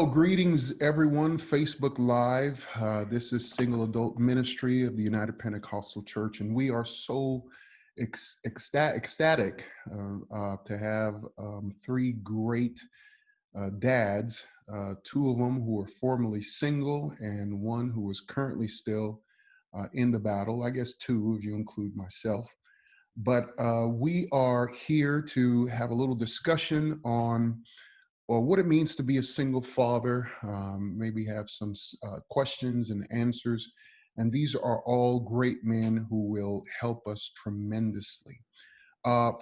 Well, greetings everyone, Facebook Live. This is Single Adult Ministry of the United Pentecostal Church, and we are so ecstatic to have three great dads, two of them who are formerly single and one who is currently still in the battle. I guess two if you include myself. But we are here to have a little discussion on what it means to be a single father, maybe have some questions and answers. And these are all great men who will help us tremendously.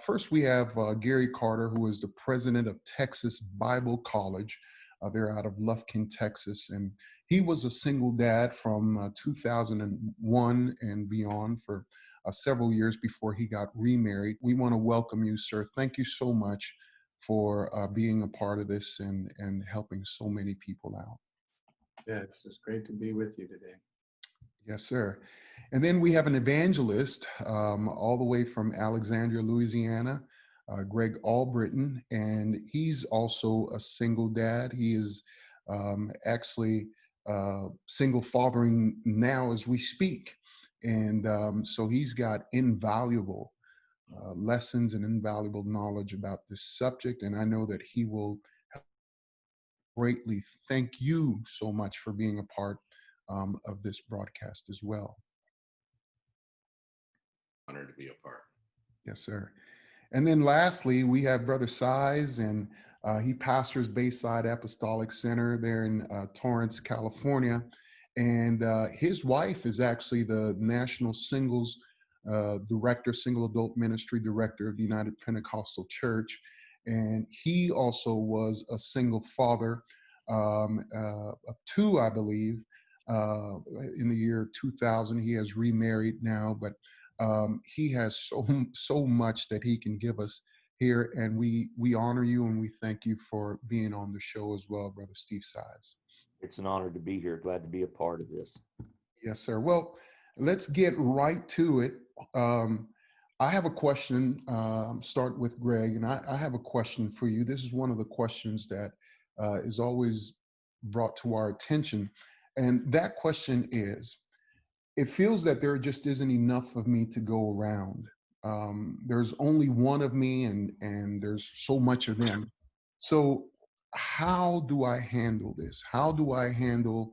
First, we have Gary Carter, who is the president of Texas Bible College. They're out of Lufkin, Texas. And he was a single dad from 2001 and beyond for several years before he got remarried. We want to welcome you, sir. Thank you so much for being a part of this and helping so many people out. Yeah, it's just great to be with you today. Yes, sir. And then we have an evangelist all the way from Alexandria, Louisiana, Greg Albritton, and he's also a single dad. He is actually single fathering now as we speak. And so he's got invaluable lessons and invaluable knowledge about this subject. And I know that he will greatly thank you so much for being a part of this broadcast as well. Honored to be a part. Yes, sir. And then lastly, we have Brother Size, and he pastors Bayside Apostolic Center there in Torrance, California. And his wife is actually the National Singles Director, Single Adult Ministry Director of the United Pentecostal Church. And he also was a single father of two, I believe, in the year 2000. He has remarried now, but he has so much that he can give us here. And we honor you and we thank you for being on the show as well, Brother Steve Size. It's an honor to be here. Glad to be a part of this. Yes, sir. Well, let's get right to it. I have a question, start with Greg, and I have a question for you. This is one of the questions that is always brought to our attention. And that question is, it feels that there just isn't enough of me to go around. There's only one of me and there's so much of them. So how do I handle this? How do I handle,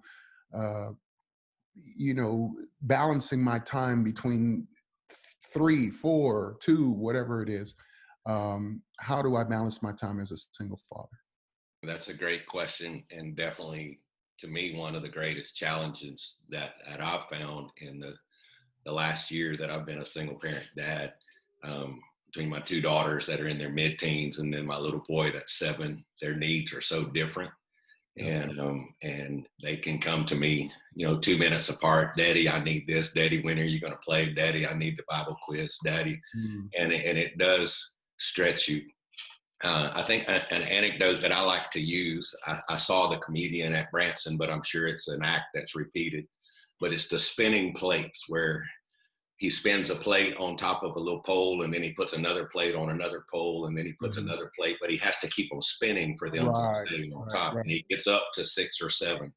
balancing my time between 3, 4, 2, whatever it is? How do I balance my time as a single father? That's a great question, and definitely to me one of the greatest challenges that I've found in the last year that I've been a single parent dad, between my two daughters that are in their mid-teens and then my little boy that's 7. Their needs are so different, and they can come to me 2 minutes apart. Daddy, I need this. Daddy, when are you going to play? Daddy, I need the Bible quiz. Daddy. And it does stretch you. I think an anecdote that I like to use, I saw the comedian at Branson, but I'm sure it's an act that's repeated, but it's the spinning plates, where he spins a plate on top of a little pole, and then he puts another plate on another pole, and then he puts another plate, but he has to keep them spinning for them to stay on top. And he gets up to 6 or 7.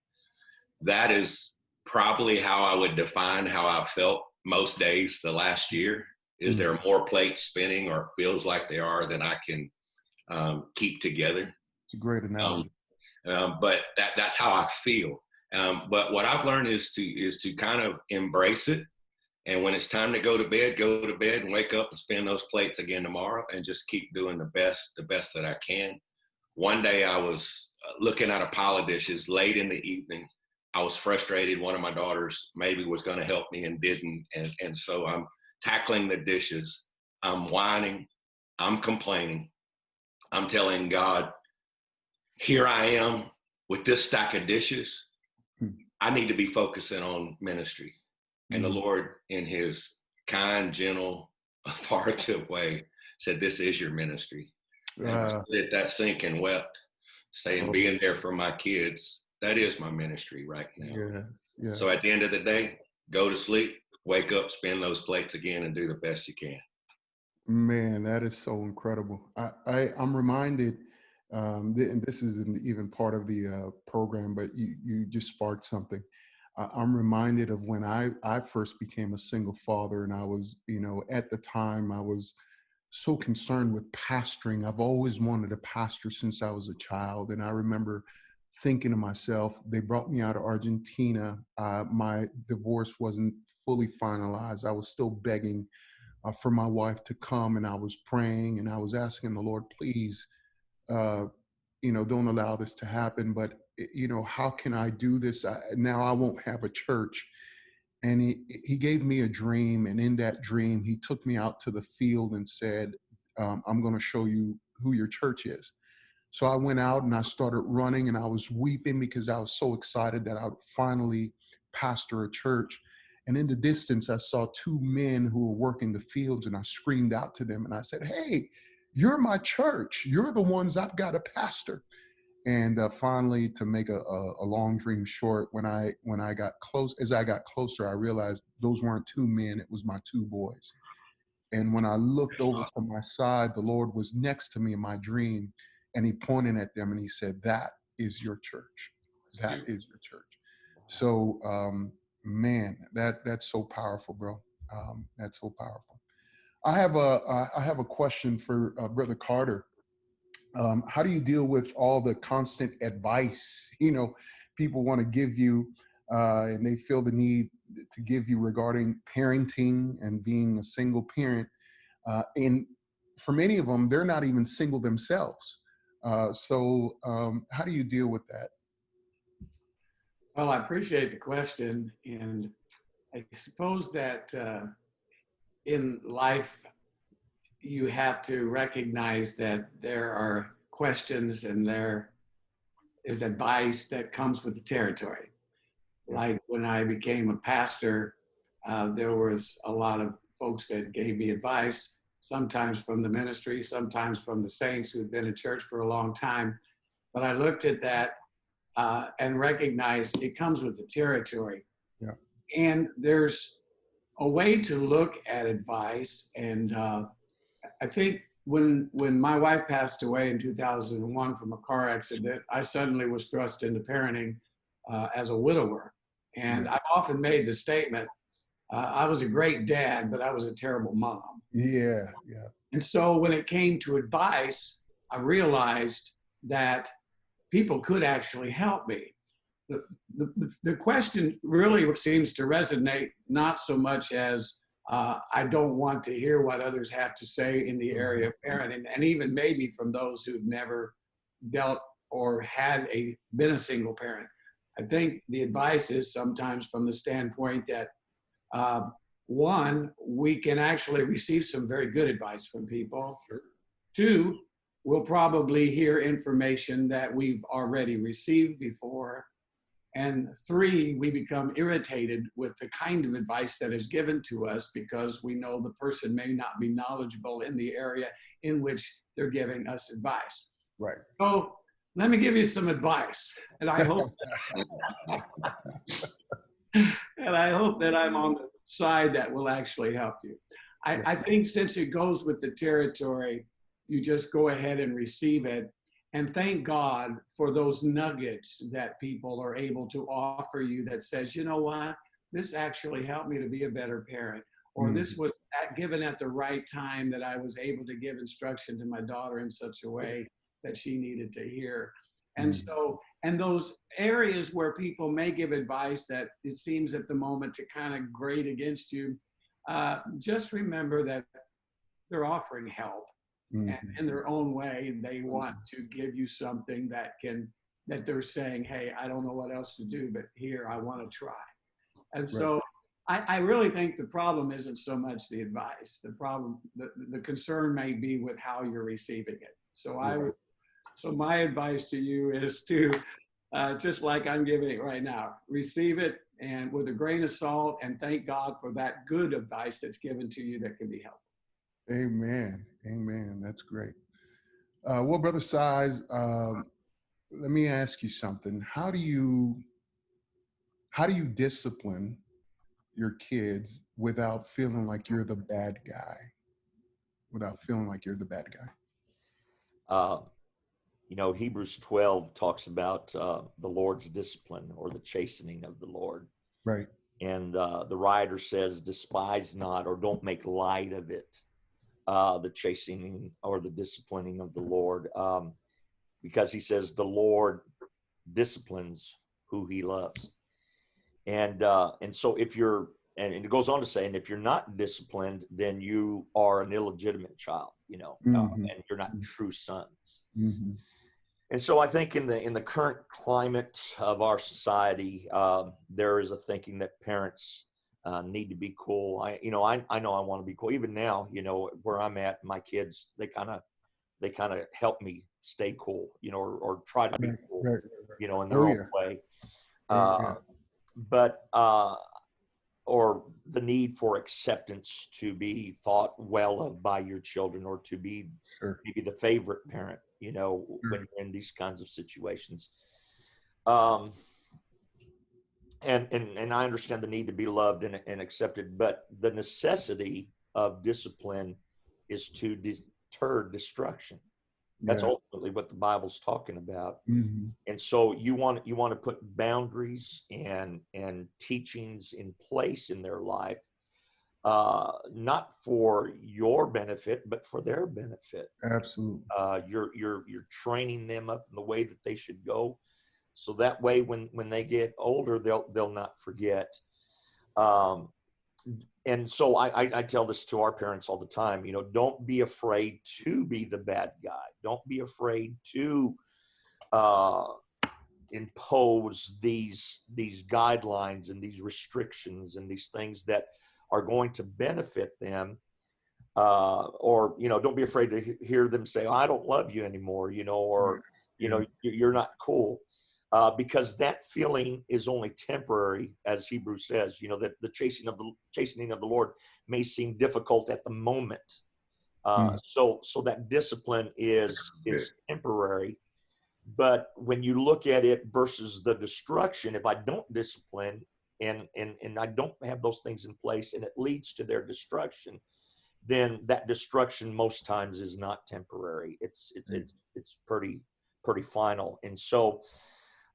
That is probably how I would define how I felt most days the last year. Is there more plates spinning, or it feels like they are, than I can keep together. It's a great analogy. But that's how I feel. But what I've learned is to kind of embrace it. And when it's time to go to bed and wake up and spin those plates again tomorrow, and just keep doing the best that I can. One day I was looking at a pile of dishes late in the evening. I was frustrated. One of my daughters maybe was going to help me and didn't. And so I'm tackling the dishes. I'm whining. I'm complaining. I'm telling God, here I am with this stack of dishes. I need to be focusing on ministry. And the Lord, in his kind, gentle, authoritative way, said, this is your ministry. And I stood at that sink and wept, saying, being there for my kids, that is my ministry right now. Yes. So at the end of the day, go to sleep, wake up, spin those plates again, and do the best you can. Man, that is so incredible. I'm reminded And this isn't even part of the program, but you just sparked something. I'm reminded of when I first became a single father, and I was, at the time I was so concerned with pastoring. I've always wanted to pastor since I was a child. And I remember thinking to myself, they brought me out of Argentina. My divorce wasn't fully finalized. I was still begging for my wife to come, and I was praying and I was asking the Lord, please, uh, don't allow this to happen. But, how can I do this? Now I won't have a church. And he gave me a dream, and in that dream he took me out to the field and said, I'm going to show you who your church is. So I went out and I started running, and I was weeping because I was so excited that I would finally pastor a church. And in the distance I saw two men who were working the fields, and I screamed out to them and I said, hey, you're my church, you're the ones I've got to pastor. And finally, to make a long dream short, when I got close, as I got closer, I realized those weren't two men; it was my two boys. And when I looked over to my side, the Lord was next to me in my dream, and He pointed at them and He said, "That is your church. That is your church." So, man, that's so powerful, bro. That's so powerful. I have a question for Brother Carter. How do you deal with all the constant advice people want to give you, and they feel the need to give you regarding parenting and being a single parent, and for many of them they're not even single themselves, so how do you deal with that? Well, I appreciate the question. And I suppose that in life, you have to recognize that there are questions and there is advice that comes with the territory. Like when I became a pastor, there was a lot of folks that gave me advice, sometimes from the ministry, sometimes from the saints who'd been in church for a long time. But I looked at that and recognized it comes with the territory. Yeah. And there's a way to look at advice. And I think when my wife passed away in 2001 from a car accident, I suddenly was thrust into parenting as a widower. And I've often made the statement, I was a great dad, but I was a terrible mom. Yeah, yeah. And so when it came to advice, I realized that people could actually help me. The question really seems to resonate not so much as I don't want to hear what others have to say in the area of parenting, and even maybe from those who've never dealt or been a single parent. I think the advice is sometimes from the standpoint that uh, one, we can actually receive some very good advice from people. Sure. Two, we'll probably hear information that we've already received before. And three, we become irritated with the kind of advice that is given to us because we know the person may not be knowledgeable in the area in which they're giving us advice. Right. So let me give you some advice, and I hope and I hope that I'm on the side that will actually help you. I think since it goes with the territory, you just go ahead and receive it. And thank God for those nuggets that people are able to offer you that says, you know what, this actually helped me to be a better parent. Or this was given at the right time that I was able to give instruction to my daughter in such a way that she needed to hear. And so, and those areas where people may give advice that it seems at the moment to kind of grate against you, just remember that they're offering help. And in their own way, they want to give you something that they're saying, hey, I don't know what else to do, but here, I want to try. And so I really think the problem isn't so much the advice. The problem, the concern may be with how you're receiving it. So my advice to you is to, just like I'm giving it right now, receive it and with a grain of salt, and thank God for that good advice that's given to you that can be helpful. Amen. Amen. That's great. Well, Brother Size, let me ask you something. How do you discipline your kids without feeling like you're the bad guy? Without feeling like you're the bad guy? Uh, You know, Hebrews 12 talks about the Lord's discipline, or the chastening of the Lord. Right. And the writer says, despise not, or don't make light of it, the chastening or the disciplining of the Lord. Because he says the Lord disciplines who he loves. And so if you're, and it goes on to say, and if you're not disciplined, then you are an illegitimate child, you know, and you're not true sons. Mm-hmm. And so I think in the current climate of our society, there is a thinking that parents need to be cool. I know I want to be cool. Even now, you know, where I'm at, my kids, they kind of help me stay cool, you know, or try to be Right, cool, right. you know, in Oh their own yeah. way. Yeah. But or the need for acceptance, to be thought well of by your children, or to be Sure. maybe the favorite parent, you know, Sure. when you're in these kinds of situations. And I understand the need to be loved and accepted, but the necessity of discipline is to deter destruction. That's Yeah. ultimately what the Bible's talking about. Mm-hmm. And so you want to put boundaries and teachings in place in their life, not for your benefit, but for their benefit. Absolutely. You're training them up in the way that they should go, so that way when they get older, they'll not forget. And so I tell this to our parents all the time. You know, don't be afraid to be the bad guy. Don't be afraid to impose these guidelines and these restrictions and these things that are going to benefit them. Or, you know, don't be afraid to hear them say, oh, I don't love you anymore, you know, or, you Yeah. know, you're not cool. Because that feeling is only temporary, as Hebrews says, you know, that the chastening of the Lord may seem difficult at the moment. Mm. So that discipline is temporary. But when you look at it versus the destruction, if I don't discipline and I don't have those things in place, and it leads to their destruction, then that destruction most times is not temporary. It's pretty final. And so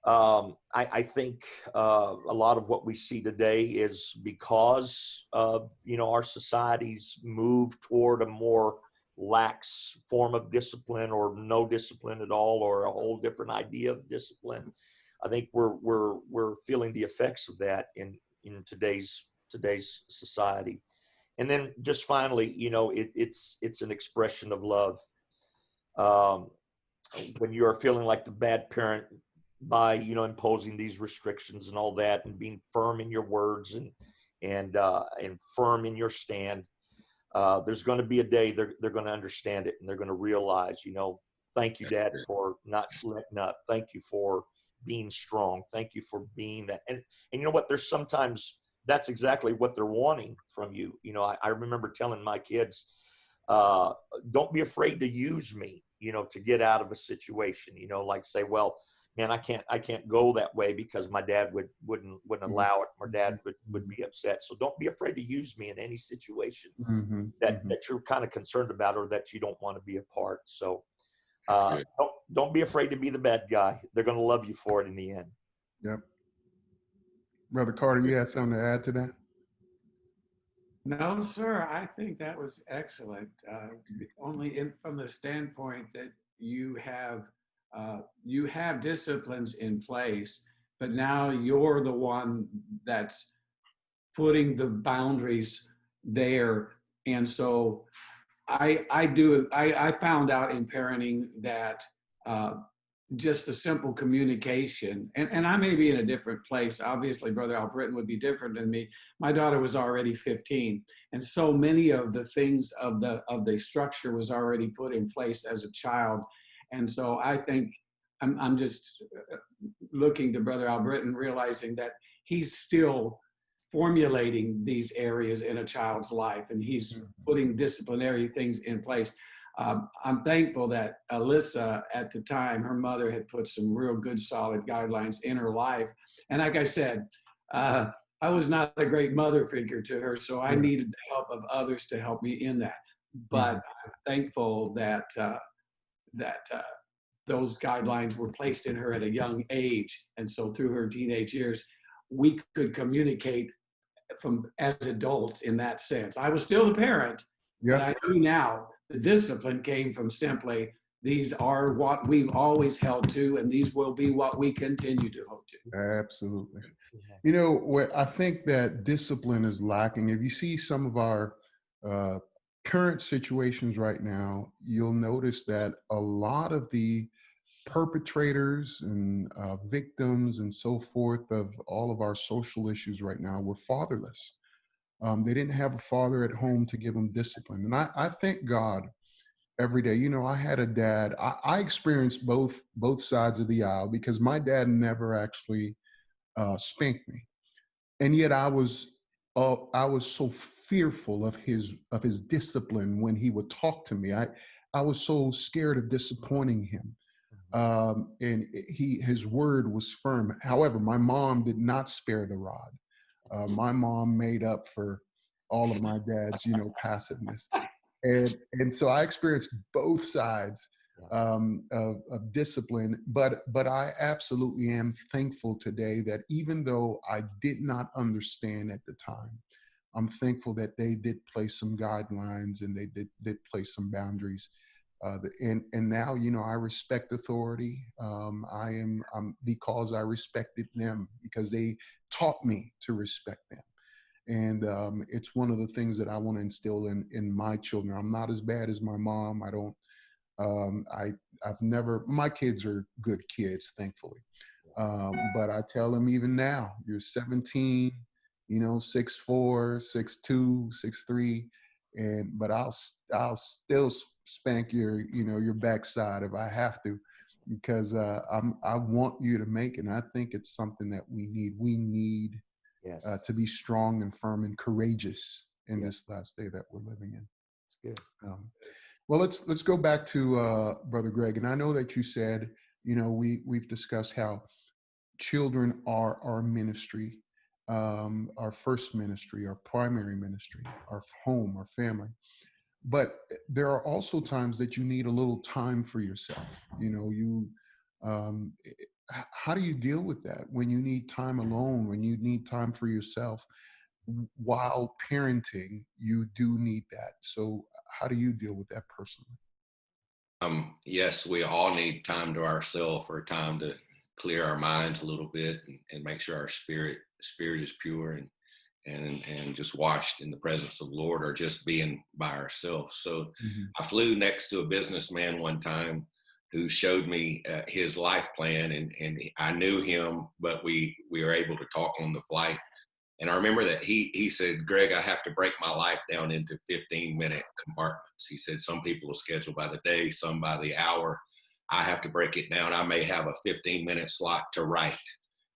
I think a lot of what we see today is because you know, our society's move toward a more lax form of discipline, or no discipline at all, or a whole different idea of discipline. I think we're feeling the effects of that in today's society. And then just finally, you know, it's an expression of love. Um, when you are feeling like the bad parent by, you know, imposing these restrictions and all that, and being firm in your words and firm in your stand, there's going to be a day they're going to understand it, and they're going to realize, you know, thank you, Dad, for not letting up. Thank you for being strong. Thank you for being that. And you know what? There's sometimes that's exactly what they're wanting from you. You know, I remember telling my kids, don't be afraid to use me, you know, to get out of a situation. You know, like say, well, man, I can't go that way because my dad wouldn't allow it. My dad would be upset. So don't be afraid to use me in any situation Mm-hmm. that Mm-hmm. you're kind of concerned about, or that you don't want to be a part. So That's good. don't be afraid to be the bad guy. They're going to love you for it in the end. Yep. Brother Carter, you had something to add to that? No, sir. I think that was excellent. Only from the standpoint that you have disciplines in place, but now you're the one that's putting the boundaries there. And so I found out in parenting that uh, just the simple communication, and I may be in a different place. Obviously, Brother Al Britton would be different than me. My daughter was already 15, and so many of the things of the structure was already put in place as a child. And so I think I'm just looking to Brother Al Britton, realizing that he's still formulating these areas in a child's life, and he's putting disciplinary things in place. I'm thankful that Alyssa, at the time, her mother had put some real good, solid guidelines in her life. And like I said, I was not a great mother figure to her, so I needed the help of others to help me in that. But I'm thankful that those guidelines were placed in her at a young age. And so through her teenage years, we could communicate from as adults in that sense. I was still the parent, but Yeah, I knew now the discipline came from simply these are what we've always held to, and these will be what we continue to hold to. absolutely. Yeah. You know, what I think that discipline is lacking. If you see some of our uh, current situations right now, you'll notice that a lot of the perpetrators and victims and so forth of all of our social issues right now were fatherless. They didn't have a father at home to give them discipline. And I thank God every day. You know, I had a dad. I experienced both sides of the aisle because my dad never actually spanked me, and yet I was so fearful of his discipline when he would talk to me. I was so scared of disappointing him. And his word was firm. However, my mom did not spare the rod. My mom made up for all of my dad's, passiveness, and so I experienced both sides of discipline. But I absolutely am thankful today that even though I did not understand at the time, I'm thankful that they did place some guidelines and they did place some boundaries. And now, I respect authority. I'm because I respected them because they taught me to respect them. And it's one of the things that I want to instill in my children. I'm not as bad as my mom. I don't. I've never. My kids are good kids, thankfully. But I tell them even now, you're 17, 6'4", 6'2", 6'3", but I'll still spank your backside if I have to, because I want you to make it. And I think it's something that we need. We need Yes. to be strong and firm and courageous in Yeah. this last day that we're living in. It's good. Well, let's go back to Brother Greg, and I know that you said, we've discussed how children are our ministry, our first ministry, our primary ministry, our home, our family. But there are also times that you need a little time for yourself. Um, how do you deal with that when you need time alone, when you need time for yourself? While parenting, you do need that. So how do you deal with that personally? Yes, we all need time to ourselves, or time to clear our minds a little bit, and make sure our spirit is pure, and just washed in the presence of the Lord, or just being by ourselves. So Mhm. I flew next to a businessman one time who showed me his life plan, and I knew him, but we were able to talk on the flight. And I remember that he said, Greg, I have to break my life down into 15-minute compartments. He said, some people will schedule by the day, some by the hour. I have to break it down. I may have a 15-minute slot to write.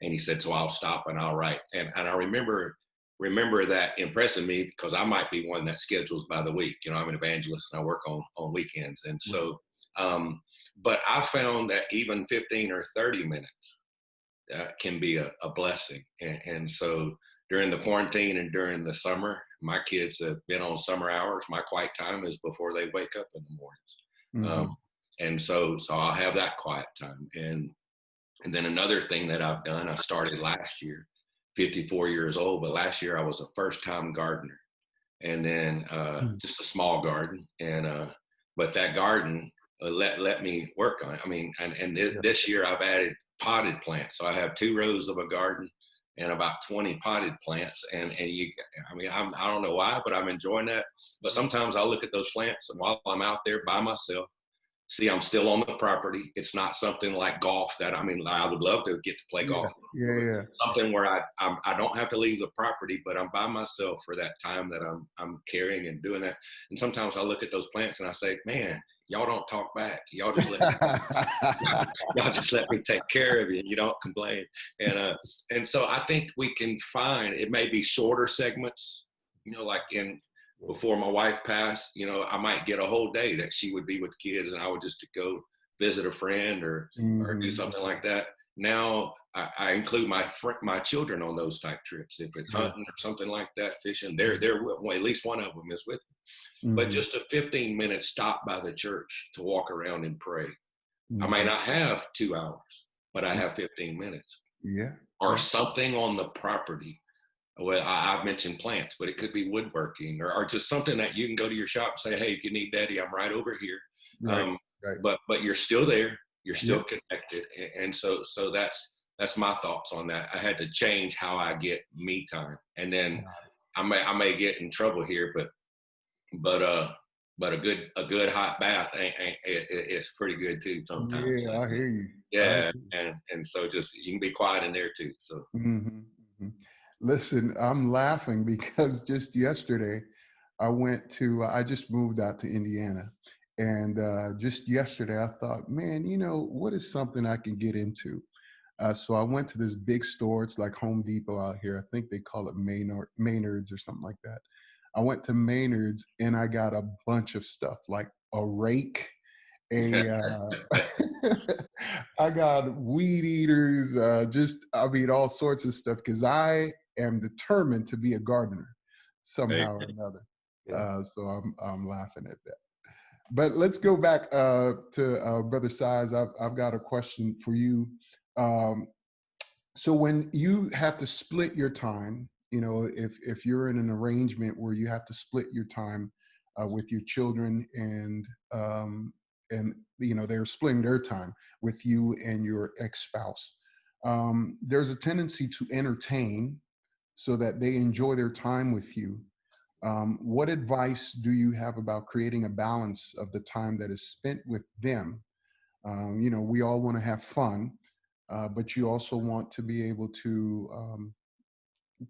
And he said, so I'll stop and I'll write. And I remember that impressing me, because I might be one that schedules by the week. I'm an evangelist and I work on weekends. And so, but I found that even 15 or 30 minutes can be a blessing. And so during the quarantine and during the summer, my kids have been on summer hours. My quiet time is before they wake up in the mornings. Mhm. And so I'll have that quiet time. And then another thing that I've done, I started last year, 54 years old, but last year I was a first-time gardener. And then Mhm. just a small garden. And but that garden let me work on it. I mean, and Yeah. this year I've added potted plants. So I have 2 rows of a garden and about 20 potted plants. And I mean, I don't know why, but I'm enjoying that. But sometimes I look at those plants, and while I'm out there by myself, see, I'm still on the property. It's not something like golf that, I mean, I would love to get to play Yeah. golf. Yeah. Something where I don't have to leave the property, but I'm by myself for that time that I'm carrying and doing that. And sometimes I look at those plants and I say, man, y'all don't talk back. Y'all just let me take care of you, and you don't complain. And so I think we can find, it may be shorter segments, like before my wife passed, I might get a whole day that she would be with kids and I would just go visit a friend or do Mhm. something like that. Now I include my children on those type trips. If it's Yeah. hunting or something like that, fishing, they're well, at least one of them is with me. But Mhm. just a 15-minute stop by the church to walk around and pray, I may not have 2 hours, but I Mm. have 15 minutes Yeah. or Yeah. something on the property. Well, I've mentioned plants, but it could be woodworking or just something that you can go to your shop and say, hey, if you need daddy, I'm right over here. Right. Um, Right. but you're still there. You're Yeah. still connected. And so that's my thoughts on that. I had to change how I get me time. And then I may get in trouble here, but a good hot bath it's pretty good too sometimes. Yeah, I hear you. Yeah, and so just you can be quiet in there too. So Hmm. Hmm. Listen, I'm laughing because just yesterday I just moved out to Indiana. And just yesterday, I thought, man, what is something I can get into? So I went to this big store. It's like Home Depot out here. I think they call it Maynard's or something like that. I went to Maynard's and I got a bunch of stuff like a rake, a I got weed eaters, I mean all sorts of stuff because I am determined to be a gardener hey, somehow or another. Yeah. So I'm laughing at that. But let's go back to Brother Size. I've got a question for you. Um, so when you have to split your time, if you're in an arrangement where you have to split your time with your children and they're splitting their time with you and your ex-spouse, there's a tendency to entertain so that they enjoy their time with you. What advice do you have about creating a balance of the time that is spent with them? We all want to have fun, but you also want to be able to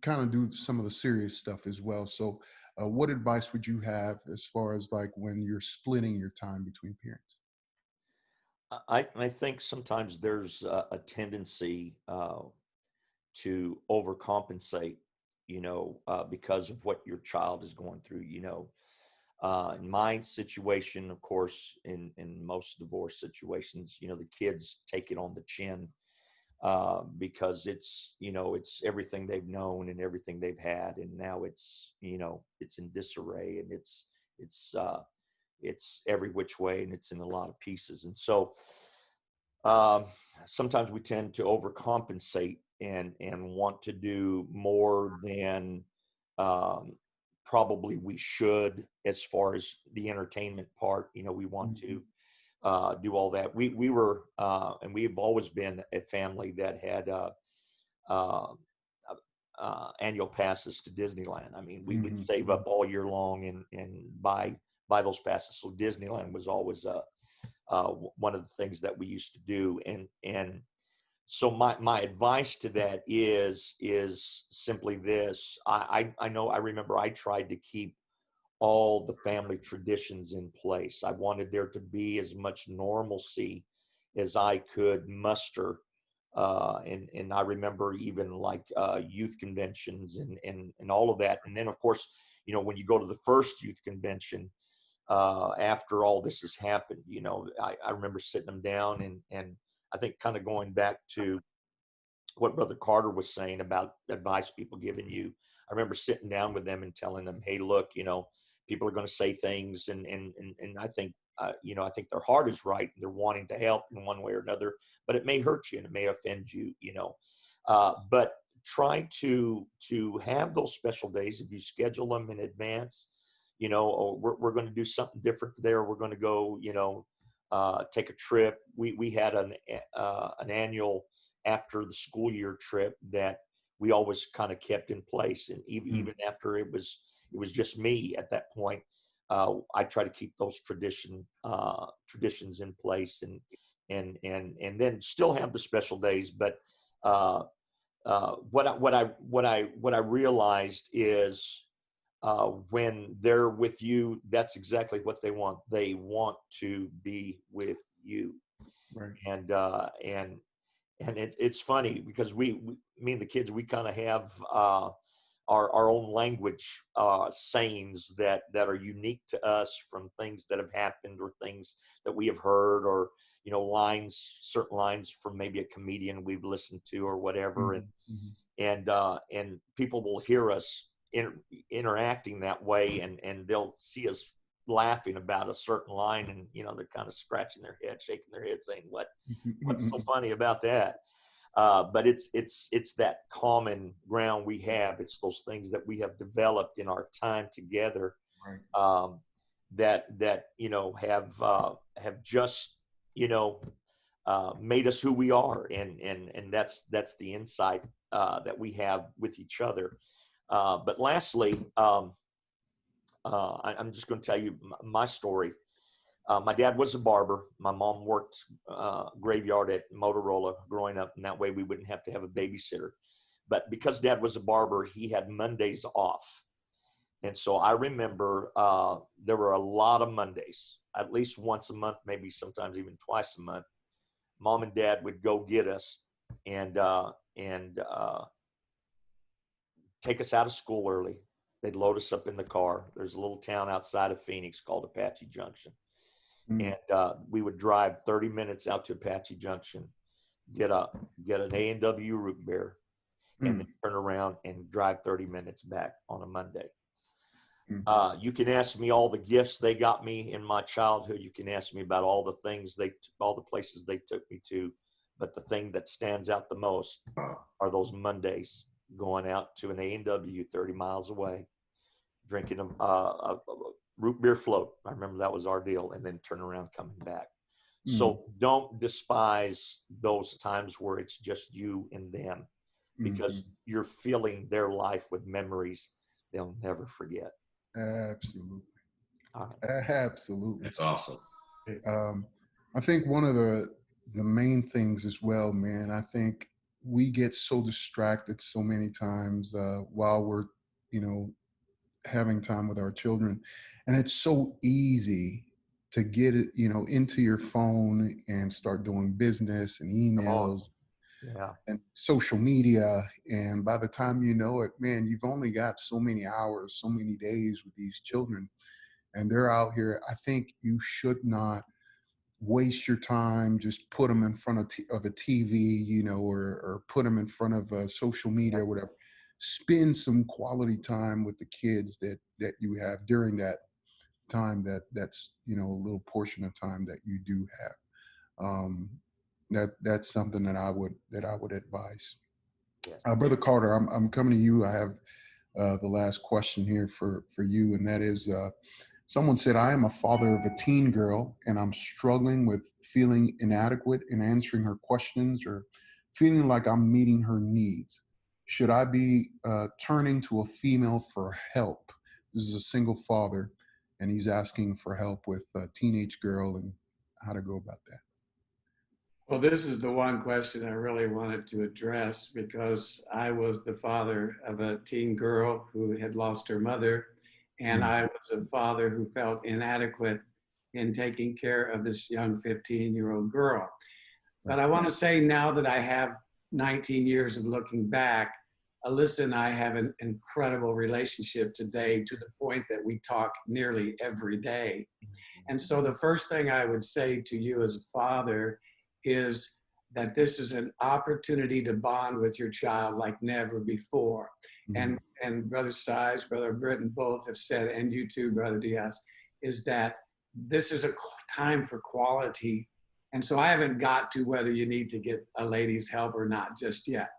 kind of do some of the serious stuff as well. So, what advice would you have as far as like when you're splitting your time between parents? I think sometimes there's a tendency to overcompensate, because of what your child is going through. In my situation, of course, in most divorce situations, the kids take it on the chin because it's everything they've known and everything they've had, and now it's in disarray, and it's every which way, and it's in a lot of pieces. And so um, sometimes we tend to overcompensate and want to do more than um, probably we should as far as the entertainment part. We want Mhm. to do all that. We were and we've always been a family that had uh, annual passes to Disneyland. I mean, we would Mhm. save Mhm. up all year long and buy those passes. So Disneyland was always one of the things that we used to do. And so my advice to that is simply this. I know, I remember I tried to keep all the family traditions in place. I wanted there to be as much normalcy as I could muster. And I remember even like youth conventions and all of that. And then of course, when you go to the first youth convention, after all this has happened, I remember sitting them down and I think kind of going back to what Brother Carter was saying about advice people giving you. I remember sitting down with them and telling them, hey, look, people are going to say things, and I think, I think their heart is right and they're wanting to help in one way or another, but it may hurt you and it may offend you, but try to have those special days. If you schedule them in advance, oh, we're going to do something different today, or we're going to go, take a trip. We had an annual after the school year trip that we always kind of kept in place, and even after it was just me at that point, I try to keep those traditions in place, and then still have the special days. But uh, what I realized is when they're with you, that's exactly what they want. They want to be with you, Right. and it's funny because me and the kids, we kind of have our own language sayings that are unique to us from things that have happened or things that we have heard, or certain lines from maybe a comedian we've listened to or whatever, Mhm. Mhm. and people will hear us interacting that way, and they'll see us laughing about a certain line, and they're kind of scratching their head, shaking their head, saying, "What's so funny about that?" But it's that common ground we have. It's those things that we have developed in our time together, Right. that have just made us who we are, and that's the insight that we have with each other. But lastly, I'm just going to tell you my story. My dad was a barber. My mom worked graveyard at Motorola growing up, and that way we wouldn't have to have a babysitter. But because Dad was a barber, he had Mondays off. And so I remember there were a lot of Mondays, at least once a month, maybe sometimes even twice a month. Mom and Dad would go get us and take us out of school early. They'd load us up in the car. There's a little town outside of Phoenix called Apache Junction. Mm. And we would drive 30 minutes out to Apache Junction, get an A&W root beer, and then turn around and drive 30 minutes back on a Monday. You can ask me all the gifts they got me in my childhood. You can ask me about all the things all the places they took me to. But the thing that stands out the most are those Mondays going out to an A&W 30 miles away, drinking a root beer float. I remember that was our deal, and then turn around coming back. So don't despise those times where it's just you and them, because you're filling their life with memories they'll never forget. Absolutely. All right. Absolutely. That's awesome. I think one of the main things as well, man, I think we get so distracted so many times while we're, having time with our children. And it's so easy to get it, into your phone and start doing business and Come on. emails Yeah. and social media. And by the time you know it, man, you've only got so many hours, so many days with these children. And they're out here. I think you should not waste your time, just put them in front of a TV, or put them in front of social media or whatever. Spend some quality time with the kids that you have during that time, that's a little portion of time that you do have. That's something that I would advise. Yes. Brother Carter, I'm coming to you. I have the last question here for you, and that is, someone said, I am a father of a teen girl, and I'm struggling with feeling inadequate in answering her questions or feeling like I'm meeting her needs. Should I be turning to a female for help? This is a single father, and he's asking for help with a teenage girl and how to go about that. Well, this is the one question I really wanted to address, because I was the father of a teen girl who had lost her mother, and I was a father who felt inadequate in taking care of this young 15-year-old girl. But I want to say, now that I have 19 years of looking back, Alyssa and I have an incredible relationship today, to the point that we talk nearly every day. And so the first thing I would say to you as a father is that this is an opportunity to bond with your child like never before. And Brother Size, Brother Britton both have said, and you too, Brother Diaz, is that this is a time for quality. And so I haven't got to whether you need to get a lady's help or not just yet.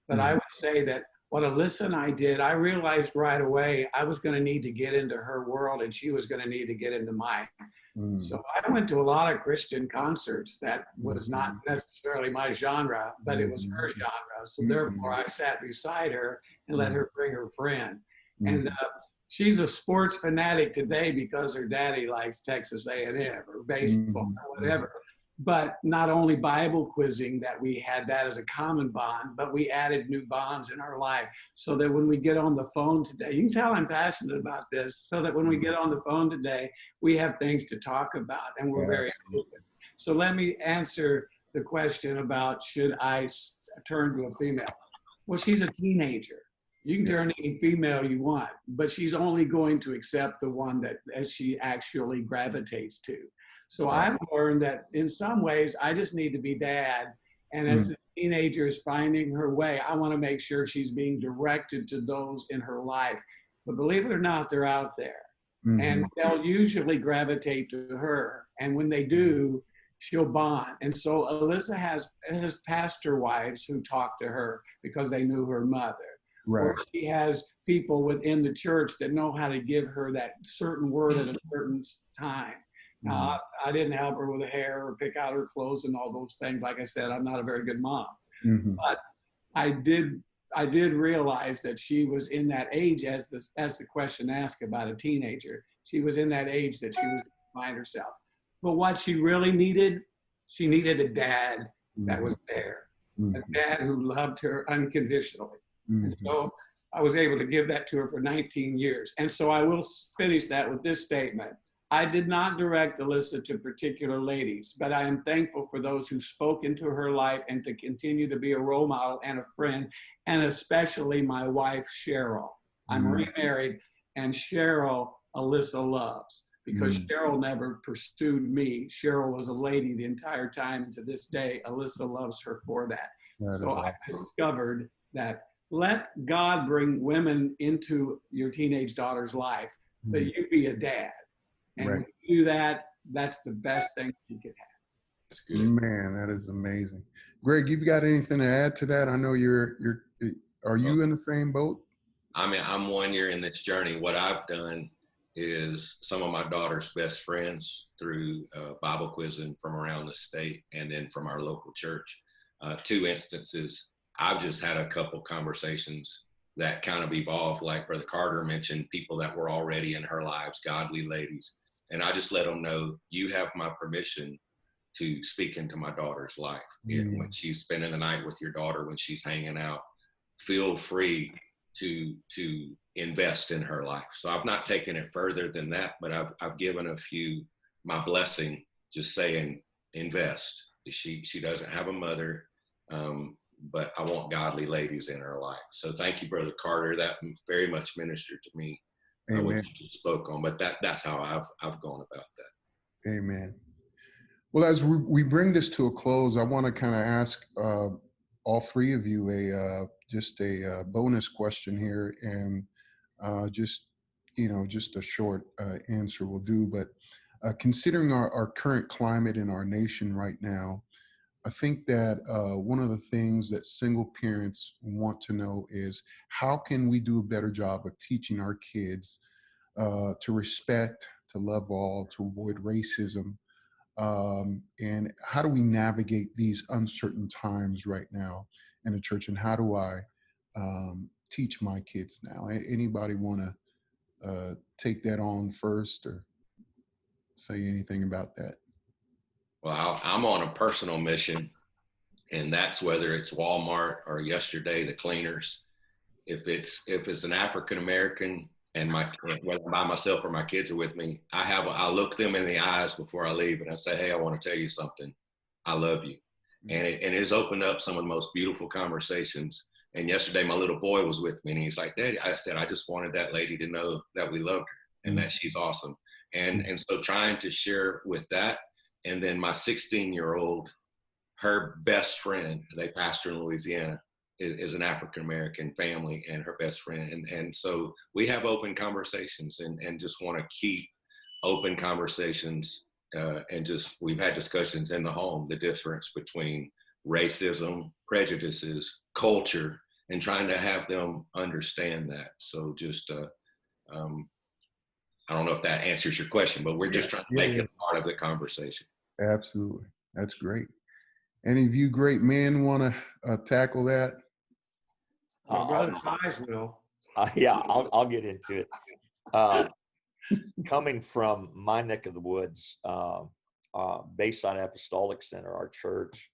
But I would say that what Alyssa and I did, I realized right away I was going to need to get into her world, and she was going to need to get into mine. So I went to a lot of Christian concerts. That was not necessarily my genre, but it was her genre. So therefore, I sat beside her and let her bring her friend. And she's a sports fanatic today because her daddy likes Texas A&M or baseball or whatever. But not only Bible quizzing, that we had that as a common bond, but we added new bonds in our life, so that when we get on the phone today, you can tell I'm passionate about this, so that when we get on the phone today, we have things to talk about, and we're very open. So let me answer the question about, should I turn to a female? Well, she's a teenager. You can turn any female you want, but she's only going to accept the one that as she actually gravitates to. So I've learned that in some ways, I just need to be dad. And as the teenager is finding her way, I want to make sure she's being directed to those in her life. But believe it or not, they're out there. and they'll usually gravitate to her. And when they do, she'll bond. And so Alyssa has pastor wives who talk to her because they knew her mother. Right. Or she has people within the church that know how to give her that certain word at a certain time. I didn't help her with her hair or pick out her clothes and all those things. Like I said, I'm not a very good mom. But I did realize that she was in that age, as the question asked about a teenager. She was in that age that she was to find herself. But what she really needed, she needed a dad that was there, a dad who loved her unconditionally. And so I was able to give that to her for 19 years. And so I will finish that with this statement. I did not direct Alyssa to particular ladies, but I am thankful for those who spoke into her life and to continue to be a role model and a friend, and especially my wife, Cheryl. I'm remarried, and Cheryl, Alyssa loves, because Cheryl never pursued me. Cheryl was a lady the entire time, and to this day, Alyssa loves her for that. So I discovered that let God bring women into your teenage daughter's life, but you be a dad. And when you do that, that's the best thing you could have. That's good. Man, that is amazing. Greg, you've got anything to add to that? I know are you in the same boat? I mean, I'm 1 year in this journey. What I've done is some of my daughter's best friends through Bible quizzing from around the state and then from our local church. 2 instances, I've just had a couple conversations that kind of evolved, like Brother Carter mentioned, people that were already in her lives, godly ladies. And I just let them know, you have my permission to speak into my daughter's life. When she's spending the night with your daughter, when she's hanging out, feel free to invest in her life. So I've not taken it further than that, but I've given a few my blessing, just saying, invest. She doesn't have a mother, but I want godly ladies in her life. So thank you, Brother Carter. That very much ministered to me. What you spoke on, but that's how I've gone about that. Amen. Well, as we bring this to a close, I want to kind of ask all three of you a bonus question here, and just a short answer will do. But considering our current climate in our nation right now, I think that one of the things that single parents want to know is, how can we do a better job of teaching our kids to respect, to love all, to avoid racism, and how do we navigate these uncertain times right now in the church, and how do I teach my kids now? Anybody want to take that on first or say anything about that? Well, I'm on a personal mission, and that's whether it's Walmart or yesterday the cleaners. If it's an African American and whether by myself or my kids are with me, I look them in the eyes before I leave, and I say, hey, I want to tell you something. I love you. And it has opened up some of the most beautiful conversations. And yesterday my little boy was with me, and he's like, Daddy, I said, I just wanted that lady to know that we loved her and that she's awesome. And so trying to share with that. And then my 16-year-old, her best friend, they pastor in Louisiana, is an African-American family, and her best friend. And so we have open conversations and just want to keep open conversations. And we've had discussions in the home, the difference between racism, prejudices, culture, and trying to have them understand that. So just, I don't know if that answers your question, but we're just trying to make it part of the conversation. Absolutely. That's great. Any of you great men want to tackle that? Well, Brother Size will. Yeah, I'll get into it. Coming from my neck of the woods, Bayside Apostolic Center, our church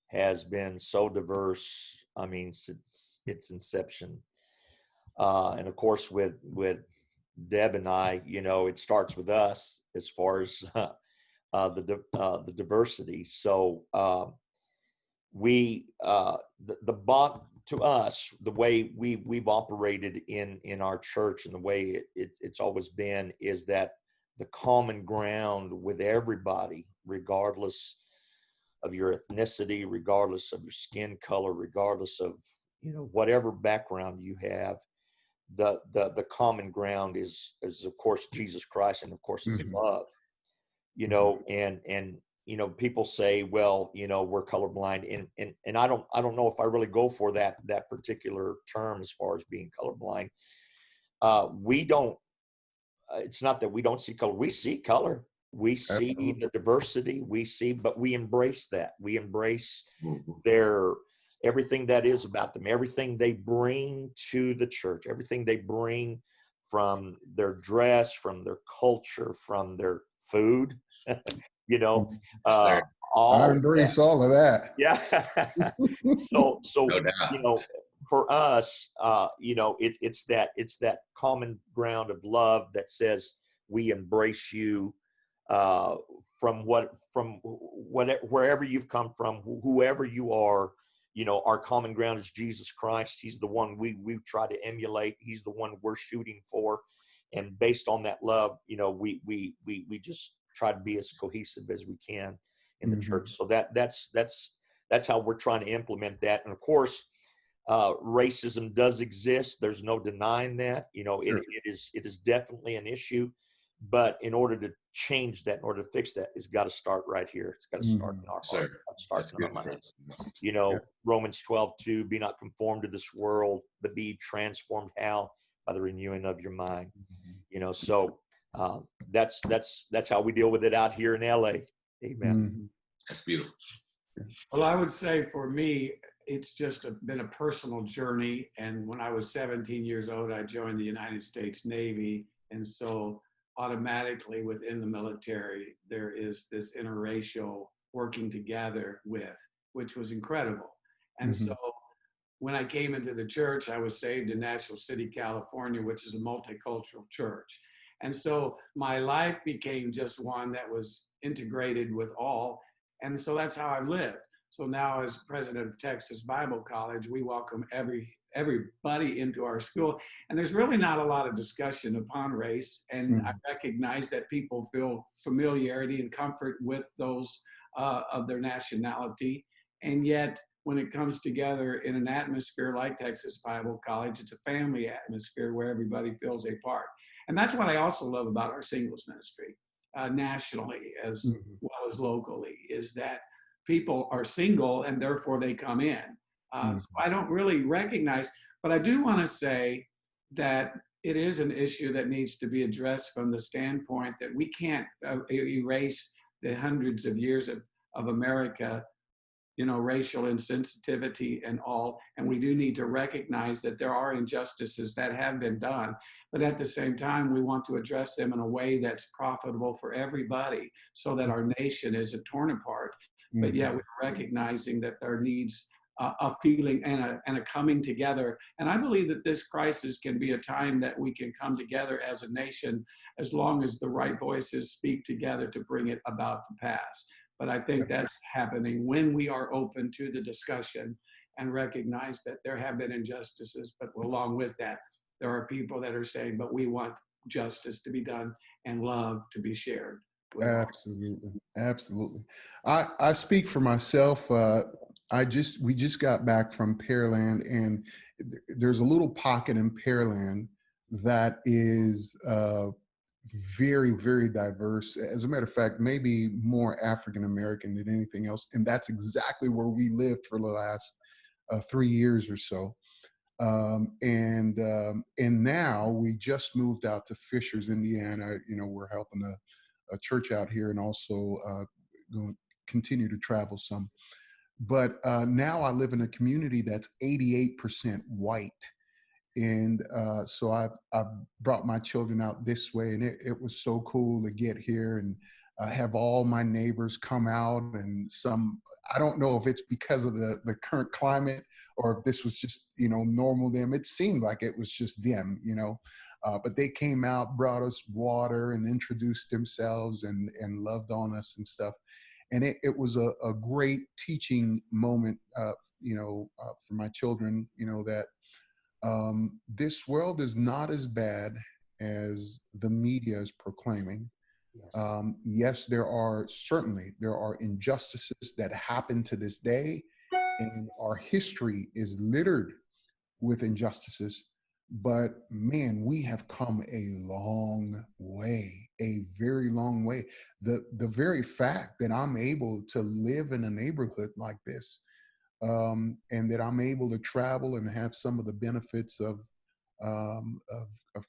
has been so diverse, I mean, since its inception. And of course, with Deb and I, it starts with us as far as the diversity. So the bond to us, the way we've operated in our church, and the way it's always been, is that the common ground with everybody, regardless of your ethnicity, regardless of your skin color, regardless of whatever background you have, the common ground is of course Jesus Christ, and of course is Mhm. love. You know, and you know, people say, well, you know, we're colorblind, and I don't know if I really go for that particular term as far as being colorblind. We don't. It's not that we don't see color. We see color. We see Absolutely. the diversity. We see, but we embrace that. We embrace Mhm. their everything that is about them, everything they bring to the church, everything they bring from their dress, from their culture, from their food. You know, Mhm. Yes, uh, sir. I all of that. embrace all of that. Yeah. So No doubt. you know, for us, you know, it's that common ground of love that says we embrace you, uh, from whatever, wherever you've come from, whoever you are. You know, our common ground is Jesus Christ. He's the one we try to emulate. He's the one we're shooting for, and based on that love, you know, we just try to be as cohesive as we can in the Mhm. church. So that's how we're trying to implement that. And of course, racism does exist. There's no denying that. You know, Sure. it is definitely an issue. But in order to change that, in order to fix that, it's got to start right here. It's got to start Mhm. in our Yes, heart. sir. It's got to start That's in our good, man. minds. You know, Romans 12:2, be not conformed to this world, but be transformed how? By the renewing of your mind. Mhm. You know, so that's how we deal with it out here in LA. Amen. Mhm. That's beautiful. Well, I would say for me, it's just been a personal journey. And when I was 17 years old, I joined the United States Navy. And so automatically within the military, there is this interracial working together with, which was incredible. And so Mhm. when I came into the church, I was saved in National City, California, which is a multicultural church. And so my life became just one that was integrated with all. And so that's how I've lived. So now, as president of Texas Bible College, we welcome everybody into our school. And there's really not a lot of discussion upon race. And I Mhm. recognize that people feel familiarity and comfort with those of their nationality. And yet, when it comes together in an atmosphere like Texas Bible College, it's a family atmosphere where everybody feels a part. And that's what I also love about our singles ministry, nationally as Mhm. well as locally, is that people are single and therefore they come in. So Mhm. I don't really recognize, but I do want to say that it is an issue that needs to be addressed from the standpoint that we can't erase the hundreds of years of America, you know, racial insensitivity and all. And we do need to recognize that there are injustices that have been done. But at the same time, we want to address them in a way that's profitable for everybody so that our nation isn't torn apart. But yet Mhm. we're recognizing that there needs a feeling and a coming together. And I believe that this crisis can be a time that we can come together as a nation as long as the right voices speak together to bring it about to pass. But I think that's happening when we are open to the discussion and recognize that there have been injustices. But along with that, there are people that are saying, but we want justice to be done and love to be shared with all. Absolutely. Absolutely. I speak for myself. We just got back from Pearland, and there's a little pocket in Pearland that is very, very diverse. As a matter of fact, maybe more African American than anything else. And that's exactly where we lived for the last 3 years or so. And now we just moved out to Fishers, Indiana. You know, we're helping a church out here, and also going continue to travel some. But now I live in a community that's 88% white, and so I've brought my children out this way, and it was so cool to get here and have all my neighbors come out, and some, I don't know if it's because of the current climate or if this was just, you know, normal to them. It seemed like it was just them, you know. But they came out, brought us water, and introduced themselves and loved on us and stuff. And it was a great teaching moment, for my children, you know, that this world is not as bad as the media is proclaiming. Yes. Yes, there are injustices that happen to this day, and our history is littered with injustices. but man, we have come a long way, a very long way. The very fact that I'm able to live in a neighborhood like this, and that I'm able to travel and have some of the benefits of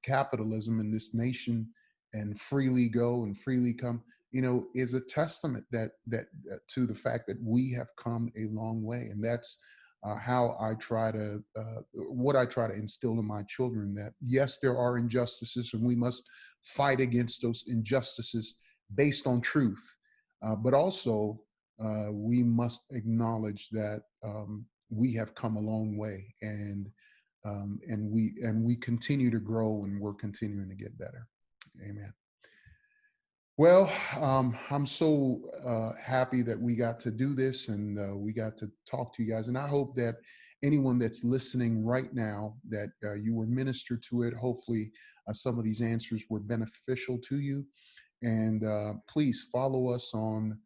capitalism in this nation, and freely go and freely come, is a testament that to the fact that we have come a long way. And that's how I try to what I try to instill in my children, that yes, there are injustices and we must fight against those injustices based on truth, but also we must acknowledge that we have come a long way, and we continue to grow, and we're continuing to get better. Amen. Well, I'm so happy that we got to do this, and we got to talk to you guys. And I hope that anyone that's listening right now, that you were ministered to it. Hopefully, some of these answers were beneficial to you. And please follow us on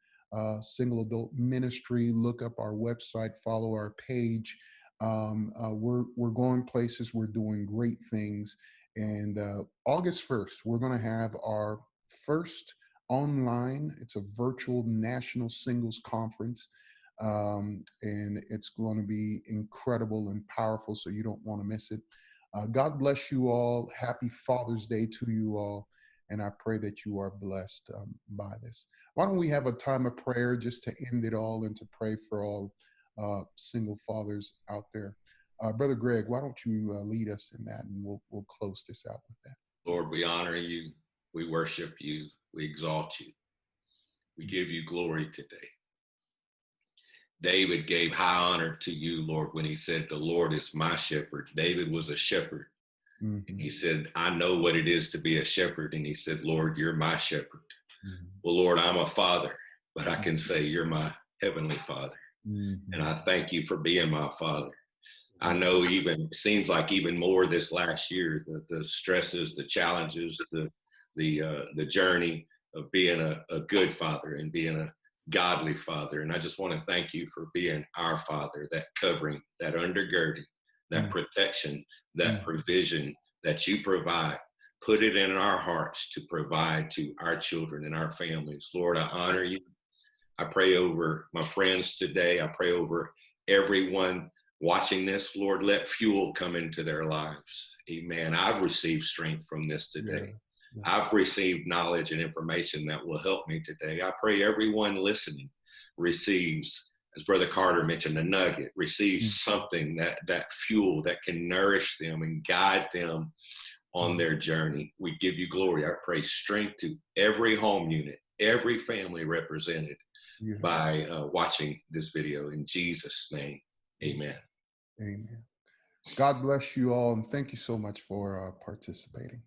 Single Adult Ministry. Look up our website, follow our page. We're going places. We're doing great things. And August 1st, we're going to have our first online. It's a virtual national singles conference. And it's going to be incredible and powerful, so you don't want to miss it. God bless you all. Happy Father's Day to you all. And I pray that you are blessed by this. Why don't we have a time of prayer just to end it all, and to pray for all single fathers out there. Brother Greg, why don't you lead us in that, and we'll close this out with that. Lord, we honor you. We worship you. We exalt you. We give you glory today. David gave high honor to you, Lord, when he said, the Lord is my shepherd. David was a shepherd. Mm-hmm. And he said, I know what it is to be a shepherd. And he said, Lord, you're my shepherd. Mm-hmm. Well, Lord, I'm a father, but I can say you're my heavenly Father. Mm-hmm. And I thank you for being my Father. I know it seems like even more this last year, the stresses, the challenges, the journey of being a good father and being a godly father. And I just want to thank you for being our Father, that covering, that undergirding, that protection, that provision that you provide. Put it in our hearts to provide to our children and our families. Lord, I honor you. I pray over my friends today. I pray over everyone watching this. Lord, let fuel come into their lives. Amen. I've received strength from this today. Yeah. Yeah. I've received knowledge and information that will help me today. I pray everyone listening receives, as Brother Carter mentioned, a nugget, receives something, that fuel that can nourish them and guide them on their journey. We give you glory. I pray strength to every home unit, every family represented by watching this video. In Jesus' name, amen. Amen. God bless you all, and thank you so much for participating.